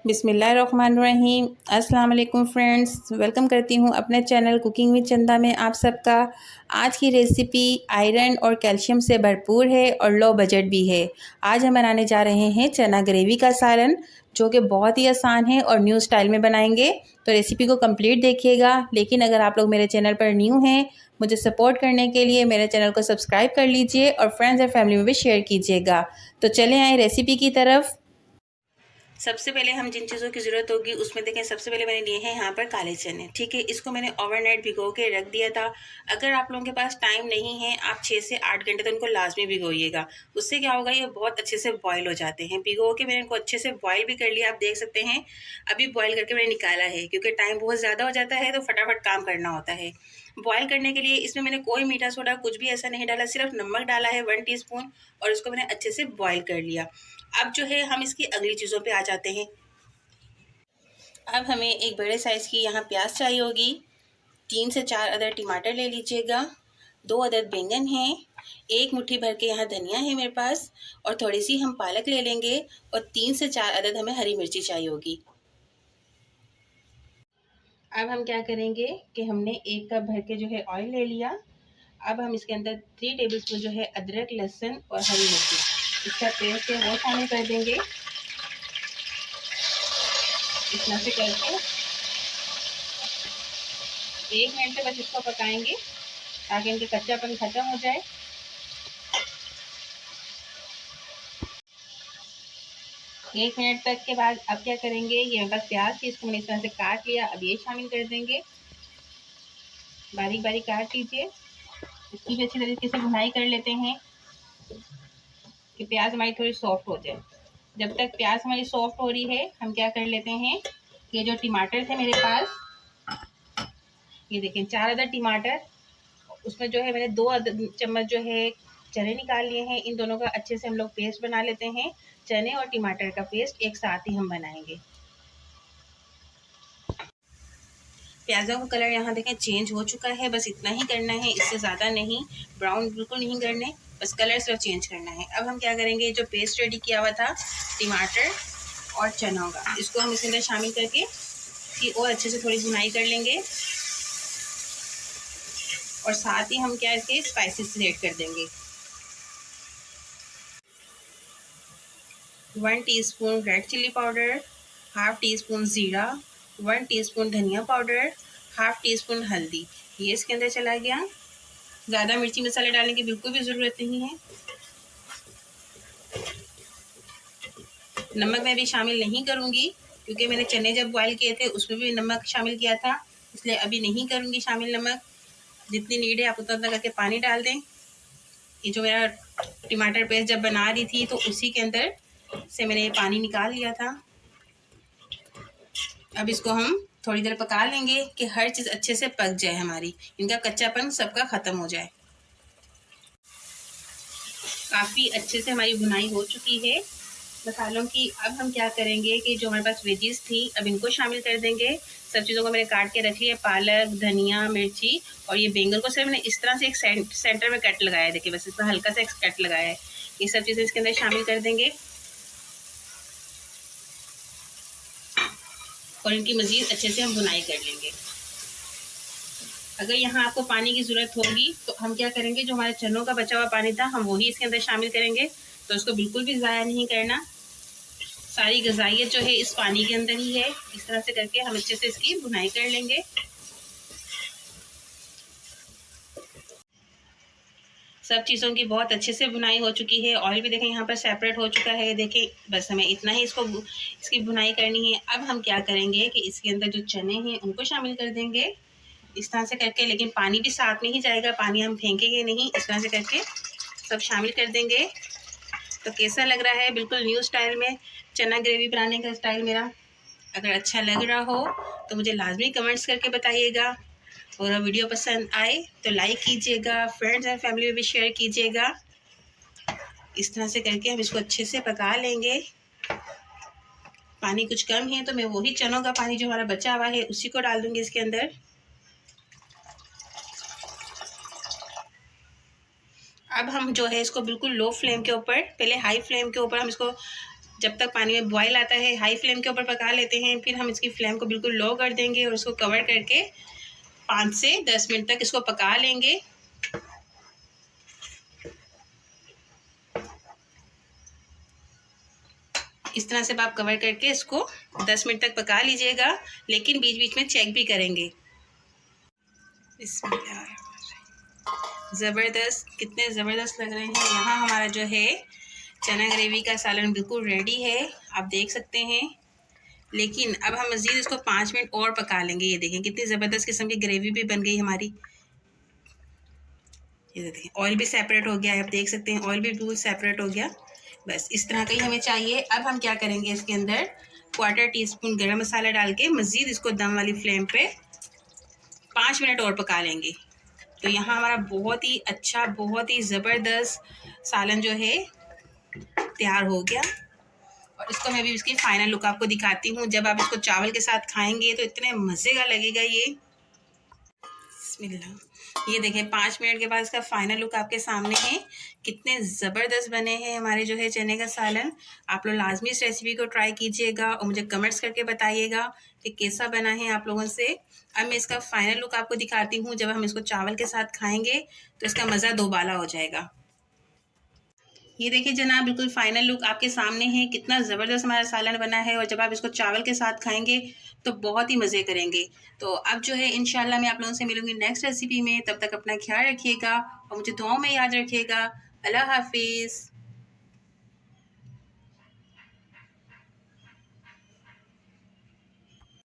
बिस्मिल्लाहिर्रहमानिर्रहीम। अस्सलाम वालेकुम फ्रेंड्स, वेलकम करती हूँ अपने चैनल कुकिंग विद चंदा में आप सबका। आज की रेसिपी आयरन और कैल्शियम से भरपूर है और लो बजट भी है। आज हम बनाने जा रहे हैं चना ग्रेवी का सालन, जो कि बहुत ही आसान है और न्यू स्टाइल में बनाएंगे। तो रेसिपी को कंप्लीट देखिएगा। लेकिन अगर आप लोग मेरे चैनल पर न्यू हैं, मुझे सपोर्ट करने के लिए मेरे चैनल को सब्सक्राइब कर लीजिए और फ्रेंड्स और फैमिली में भी शेयर कीजिएगा। तो चलें आए रेसिपी की तरफ। सबसे पहले हम जिन चीज़ों की ज़रूरत होगी उसमें देखें, सबसे पहले मैंने लिए हैं यहाँ पर काले चने। ठीक है, इसको मैंने ओवरनाइट भिगो के रख दिया था। अगर आप लोगों के पास टाइम नहीं है, आप 6 से 8 घंटे तो उनको लाजमी भिगोइएगा। उससे क्या होगा, ये बहुत अच्छे से बॉयल हो जाते हैं। भिगो के मैंने इनको अच्छे से बॉयल भी कर लिया, आप देख सकते हैं। अभी बॉयल करके मैंने निकाला है, क्योंकि टाइम बहुत ज़्यादा हो जाता है तो फटाफट काम करना होता है। बॉयल करने के लिए इसमें मैंने कोई मीठा सोडा कुछ भी ऐसा नहीं डाला, सिर्फ नमक डाला है 1 टीस्पून, और उसको मैंने अच्छे से बॉयल कर लिया। अब जो है हम इसकी अगली चीज़ों पे आ जाते हैं। अब हमें एक बड़े साइज़ की यहाँ प्याज चाहिए होगी। 3 से 4 अदद टमाटर ले लीजिएगा। 2 अदद बैंगन हैं। 1 मुट्ठी भर के यहाँ धनिया है मेरे पास, और थोड़ी सी हम पालक ले लेंगे, और 3 से 4 अदद हमें हरी मिर्ची चाहिए होगी। अब हम क्या करेंगे कि हमने 1 कप भर के जो है ऑयल ले लिया। अब हम इसके अंदर 3 टेबलस्पून जो है अदरक, लहसुन और हरी मिर्ची, इसका पेस्ट है वो शामिल कर देंगे। इस तरह से करके 1 मिनट तक बस इसको पकाएंगे, ताकि इनके कच्चापन खत्म हो जाए। एक मिनट तक के बाद अब क्या करेंगे, ये मेरे पास प्याज थी, इसको मैंने इस तरह से काट लिया। अब ये शामिल कर देंगे, बारीक बारीक काट लीजिए। इसकी भी अच्छी तरीके से भुनाई कर लेते हैं कि प्याज हमारी थोड़ी सॉफ्ट हो जाए। जब तक प्याज हमारी सॉफ्ट हो रही है, हम क्या कर लेते हैं, ये जो टमाटर थे मेरे पास, ये देखें 4 अदद टमाटर, उसमें जो है मैंने 2 चम्मच जो है चने निकाल लिए हैं। इन दोनों का अच्छे से हम लोग पेस्ट बना लेते हैं। चने और टमाटर का पेस्ट एक साथ ही हम बनाएंगे। प्याज़ों का कलर यहाँ देखें चेंज हो चुका है, बस इतना ही करना है, इससे ज़्यादा नहीं। ब्राउन बिल्कुल नहीं करने, बस कलर सिर्फ चेंज करना है। अब हम क्या करेंगे, जो पेस्ट रेडी किया हुआ था टमाटर और चनों का, इसको हम इसके अंदर शामिल करके इसकी और अच्छे से थोड़ी भुनाई कर लेंगे, और साथ ही हम क्या इसके स्पाइसेस ऐड कर देंगे। 1 teaspoon red chilli powder, half teaspoon ज़ीरा, 1 टीस्पून धनिया पाउडर, हाफ टी स्पून हल्दी, ये इसके अंदर चला गया। ज़्यादा मिर्ची मसाले डालने की बिल्कुल भी ज़रूरत नहीं है। नमक मैं भी शामिल नहीं करूँगी, क्योंकि मैंने चने जब बॉयल किए थे उसमें भी नमक शामिल किया था, इसलिए अभी नहीं करूँगी शामिल नमक। जितनी नीड है आप उतना उतना करके पानी डाल दें। ये जो मेरा टमाटर पेस्ट जब बना रही थी तो उसी के अंदर से मैंने ये पानी निकाल लिया था। अब इसको हम थोड़ी देर पका लेंगे कि हर चीज़ अच्छे से पक जाए, हमारी इनका कच्चापन सबका ख़त्म हो जाए। काफ़ी अच्छे से हमारी भुनाई हो चुकी है मसालों की। अब हम क्या करेंगे कि जो हमारे पास वेजीज थी, अब इनको शामिल कर देंगे। सब चीज़ों को मैंने काट के रख लिया, पालक, धनिया, मिर्ची, और ये बैंगन को सिर्फ मैंने इस तरह से एक सेंटर में कट लगाया है। देखिए बस इसमें हल्का सा एक कट लगाया है। ये सब चीज़ें इसके अंदर शामिल कर देंगे, और इनकी मज़ीद अच्छे से हम भुनाई कर लेंगे। अगर यहाँ आपको पानी की ज़रूरत होगी तो हम क्या करेंगे, जो हमारे चनों का बचा हुआ पानी था हम वही इसके अंदर शामिल करेंगे। तो इसको बिल्कुल भी ज़ाया नहीं करना, सारी गज़ाइयत जो है इस पानी के अंदर ही है। इस तरह से करके हम अच्छे से इसकी भुनाई कर लेंगे। सब चीज़ों की बहुत अच्छे से भुनाई हो चुकी है। ऑयल भी देखें यहाँ पर सेपरेट हो चुका है। देखें बस हमें इतना ही इसकी भुनाई करनी है। अब हम क्या करेंगे कि इसके अंदर जो चने हैं उनको शामिल कर देंगे इस तरह से करके, लेकिन पानी भी साथ में ही जाएगा, पानी हम फेंकेंगे नहीं। इस तरह से करके सब शामिल कर देंगे। तो कैसा लग रहा है, बिल्कुल न्यू स्टाइल में चना ग्रेवी बनाने का स्टाइल मेरा। अगर अच्छा लग रहा हो तो मुझे लाजमी कमेंट्स करके बताइएगा, और वीडियो पसंद आए तो लाइक कीजिएगा, फ्रेंड्स एंड फैमिली में भी शेयर कीजिएगा। इस तरह से करके हम इसको अच्छे से पका लेंगे। पानी कुछ कम है तो मैं वही चनों का पानी जो हमारा बचा हुआ है उसी को डाल दूंगी इसके अंदर। अब हम जो है इसको बिल्कुल लो फ्लेम के ऊपर, पहले हाई फ्लेम के ऊपर हम इसको जब तक पानी में बॉयल आता है हाई फ्लेम के ऊपर पका लेते हैं। फिर हम इसकी फ्लेम को बिल्कुल लो कर देंगे और उसको कवर करके 5 से 10 मिनट तक इसको पका लेंगे। इस तरह से आप कवर करके इसको 10 मिनट तक पका लीजिएगा, लेकिन बीच बीच में चेक भी करेंगे। ज़बरदस्त, कितने ज़बरदस्त लग रहे हैं। यहाँ हमारा जो है चना ग्रेवी का सालन बिल्कुल रेडी है, आप देख सकते हैं। लेकिन अब हम मज़ीद इसको 5 मिनट और पका लेंगे। ये देखें कितनी ज़बरदस्त किस्म की ग्रेवी भी बन गई हमारी। ये देखें ऑयल भी सेपरेट हो गया है, आप देख सकते हैं ऑयल भी बिल्कुल सेपरेट हो गया। बस इस तरह का ही हमें चाहिए। अब हम क्या करेंगे, इसके अंदर 1/4 टीस्पून गरम मसाला डाल के मज़ीद इसको दम वाली फ्लेम पे 5 मिनट और पका लेंगे। तो यहाँ हमारा बहुत ही अच्छा, बहुत ही ज़बरदस्त सालन जो है तैयार हो गया। और इसको मैं भी इसकी फाइनल लुक आपको दिखाती हूँ। जब आप इसको चावल के साथ खाएंगे तो इतने मज़े का लगेगा ये। बिस्मिल्लाह। ये देखें 5 मिनट के बाद इसका फाइनल लुक आपके सामने है। कितने ज़बरदस्त बने हैं हमारे जो है चने का सालन। आप लोग लाजमी इस रेसिपी को ट्राई कीजिएगा और मुझे कमेंट्स करके बताइएगा कि कैसा बना है आप लोगों से। अब मैं इसका फाइनल लुक आपको दिखाती हूँ। जब हम इसको चावल के साथ खाएंगे तो इसका मज़ा दोबाला हो जाएगा। ये देखिए जनाब, बिल्कुल फाइनल लुक आपके सामने है। कितना ज़बरदस्त हमारा सालन बना है और जब आप इसको चावल के साथ खाएंगे तो बहुत ही मज़े करेंगे। तो अब जो है इंशाल्लाह मैं आप लोगों से मिलूंगी नेक्स्ट रेसिपी में। तब तक अपना ख्याल रखिएगा और मुझे दुआओं में याद रखिएगा। अल्लाह हाफिज़।